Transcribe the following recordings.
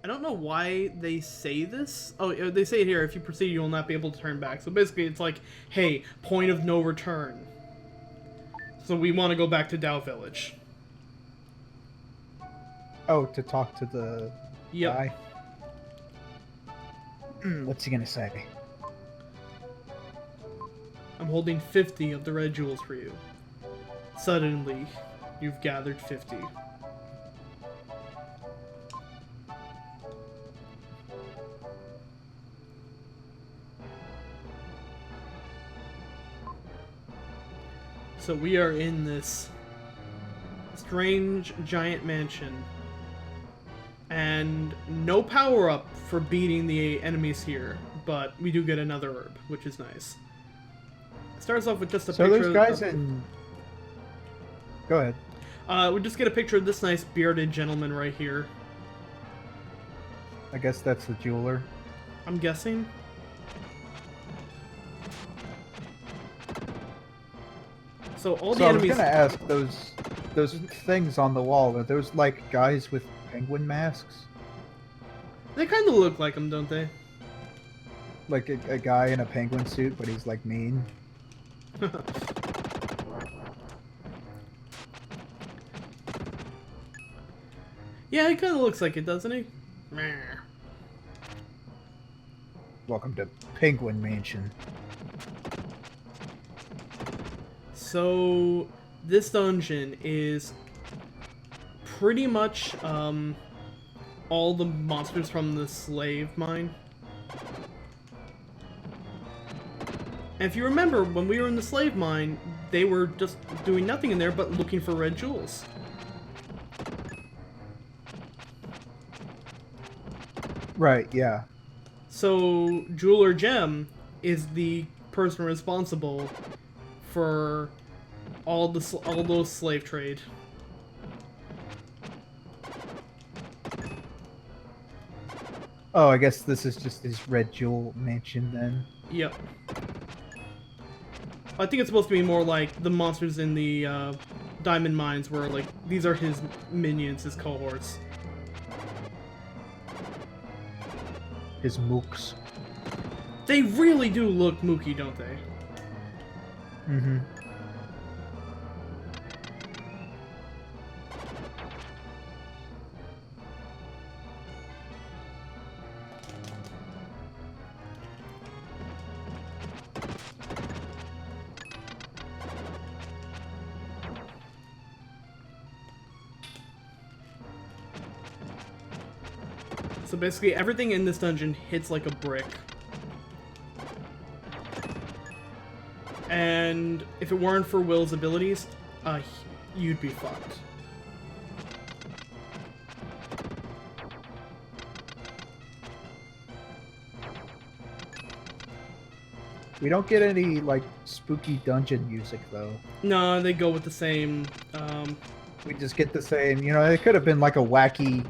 I don't know why they say this. Oh, they say it here. If you proceed, you will not be able to turn back. So basically, it's like, hey, point of no return. So we want to go back to Dow Village. Oh, to talk to the Yep. guy? What's he gonna say? I'm holding 50 of the red jewels for you. Suddenly, you've gathered 50. So we are in this strange giant mansion. And no power up for beating the enemies here, but we do get another herb, which is nice. It starts off with just a So picture those guys of, in... Go ahead. we just get a picture of this nice bearded gentleman right here. I guess that's the jeweler. I'm guessing. So all the So I was enemies. gonna ask, those things on the wall, are those like guys with penguin masks? They kind of look like him, don't they? Like a guy in a penguin suit, but he's like mean? Yeah, he kind of looks like it, doesn't he? Meh. Welcome to Penguin Mansion. So this dungeon is pretty much all the monsters from the slave mine. And if you remember, when we were in the slave mine, they were just doing nothing in there but looking for red jewels. Right, yeah. So Jeweler Gem is the person responsible for all those slave trade. Oh, I guess this is just his red jewel mansion then. Yep. I think it's supposed to be more like the monsters in the diamond mines, where like these are his minions, his cohorts. His mooks. They really do look mooky, don't they? Mm-hmm. So basically, everything in this dungeon hits like a brick. And if it weren't for Will's abilities, you'd be fucked. We don't get any, like, spooky dungeon music, though. No, they go with the same, We just get the same, you know, it could have been like a wacky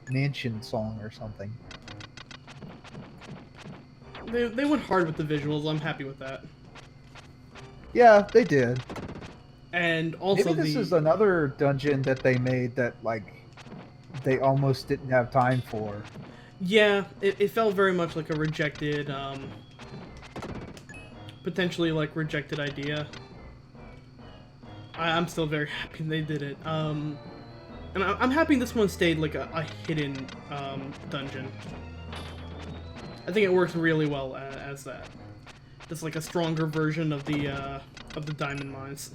mansion song or something. They went hard with the visuals. I'm happy with that. Yeah, they did. And also Maybe this is another dungeon that they made that, like, they almost didn't have time for. Yeah, it felt very much like a rejected, potentially like rejected idea. I'm still very happy they did it. And I'm happy this one stayed like a hidden dungeon. I think it works really well as that. It's like a stronger version of the diamond mines.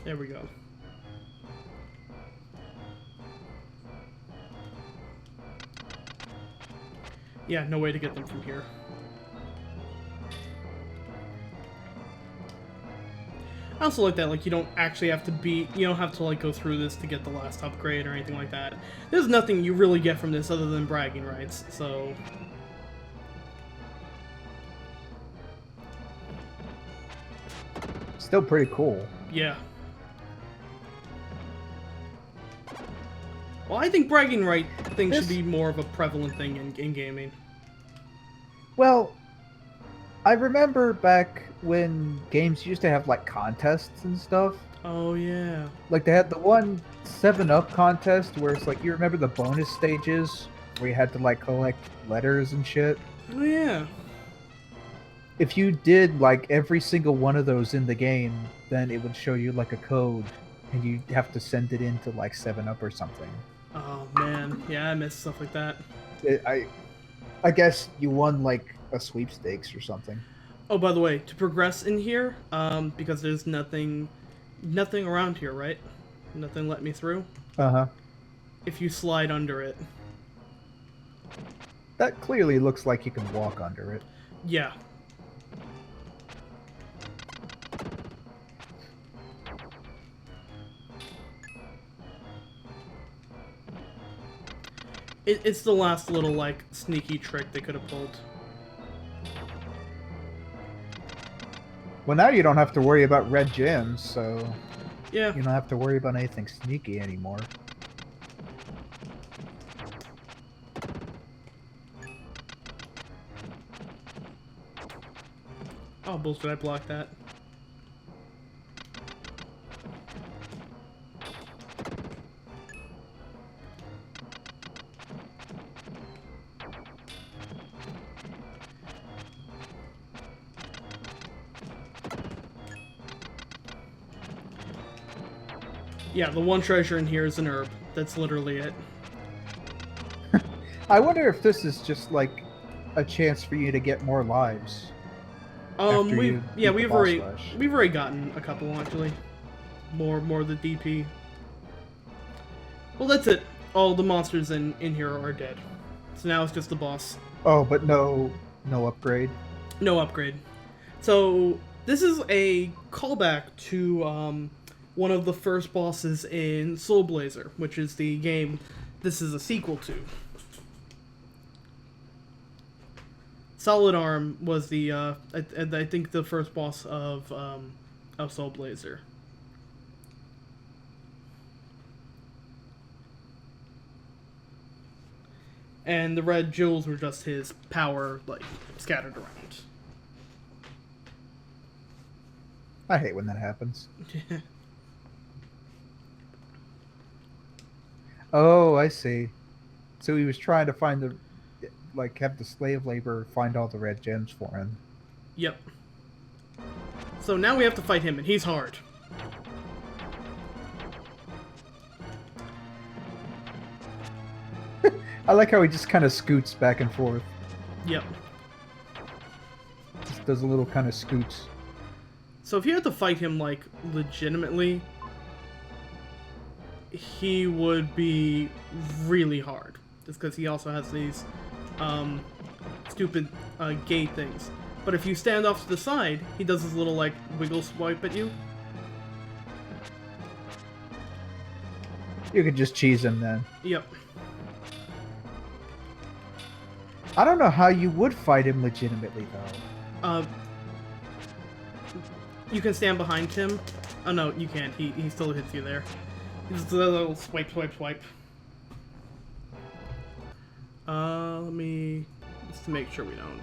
There we go. Yeah, no way to get them from here. I also like that, like, you don't actually have to you don't have to, like, go through this to get the last upgrade or anything like that. There's nothing you really get from this other than bragging rights, so... Still pretty cool. Yeah. Well, I think bragging right thing This- should be more of a prevalent thing in gaming. Well, I remember back when games used to have like contests and stuff. Oh yeah. Like they had the one 7-Up contest where it's like you remember the bonus stages where you had to like collect letters and shit. Oh yeah. If you did like every single one of those in the game, then it would show you like a code and you have to send it into like 7-Up or something. Oh man. Yeah, I miss stuff like that. I guess you won like a sweepstakes or something. Oh, by the way, to progress in here, because there's nothing around here, right? Nothing let me through. Uh-huh. If you slide under it. That clearly looks like you can walk under it. Yeah. It's the last little, like, sneaky trick they could have pulled. Well, now you don't have to worry about red gems, so Yeah. you don't have to worry about anything sneaky anymore. Oh, bullshit, I blocked that. Yeah, the one treasure in here is an herb. That's literally it. I wonder if this is just like a chance for you to get more lives. After you beat the we've boss already rush. gotten a couple actually. More the DP. Well, that's it. All the monsters in here are dead. So now it's just the boss. Oh, but no upgrade. No upgrade. So this is a callback to one of the first bosses in Soul Blazer, which is the game this is a sequel to. Solid Arm was the I think the first boss of Soul Blazer. And the red jewels were just his power, like, scattered around. I hate when that happens. Oh, I see. So he was trying to find the, like, have the slave labor find all the red gems for him. Yep. So now we have to fight him, and he's hard. I like how he just kind of scoots back and forth. Yep. Just does a little kind of scoots. So if you had to fight him, like, legitimately, he would be really hard. Just because he also has these stupid gate things. But if you stand off to the side, he does his little, like, wiggle swipe at you. You could just cheese him then. Yep. I don't know how you would fight him legitimately, though. You can stand behind him. Oh no, you can't. He still hits you there. Just a little swipe, swipe, swipe. Let me... just to make sure we don't.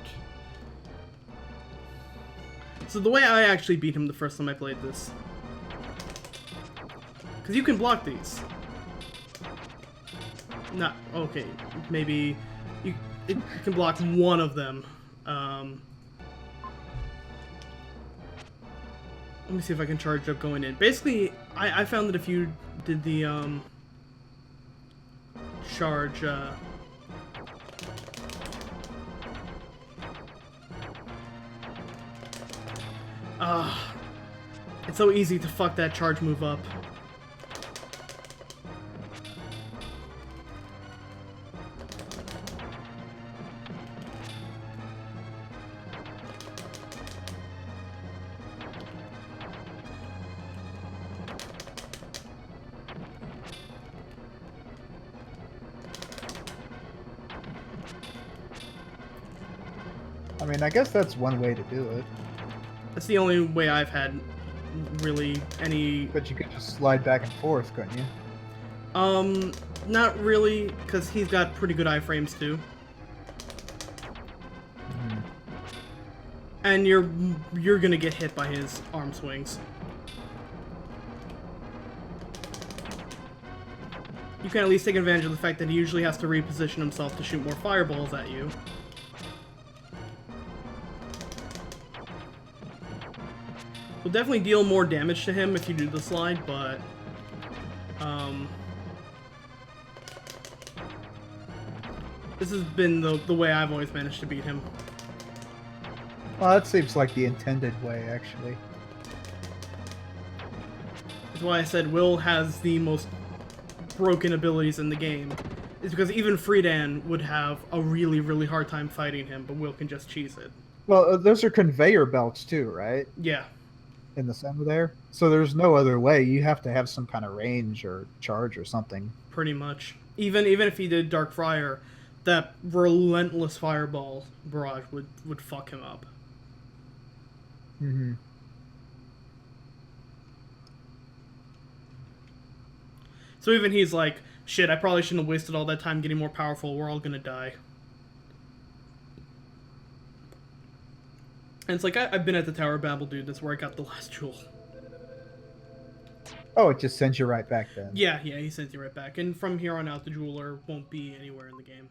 So the way I actually beat him the first time I played this. Because you can block these. Not... okay, maybe... You can block one of them. Let me see if I can charge up going in. Basically, I found that if you did the charge it's so easy to fuck that charge move up. I mean, I guess that's one way to do it. That's the only way I've had really any... But you could just slide back and forth, couldn't you? Not really, because he's got pretty good iframes too. And you're gonna get hit by his arm swings. You can at least take advantage of the fact that he usually has to reposition himself to shoot more fireballs at you. Will definitely deal more damage to him if you do the slide, but this has been the way I've always managed to beat him. Well, that seems like the intended way, actually. That's why I said Will has the most broken abilities in the game. It's because even Friedan would have a really, really hard time fighting him, but Will can just cheese it. Well, those are conveyor belts too, right? Yeah. In the center there. So there's no other way. You have to have some kind of range or charge or something. Pretty much. Even if he did Dark Friar, that relentless fireball barrage would fuck him up. Mm-hmm. So even he's like, shit, I probably shouldn't have wasted all that time getting more powerful. We're all gonna die. And it's like, I've been at the Tower of Babel, dude. That's where I got the last jewel. Oh, it just sends you right back then. Yeah, he sends you right back. And from here on out, the jeweler won't be anywhere in the game.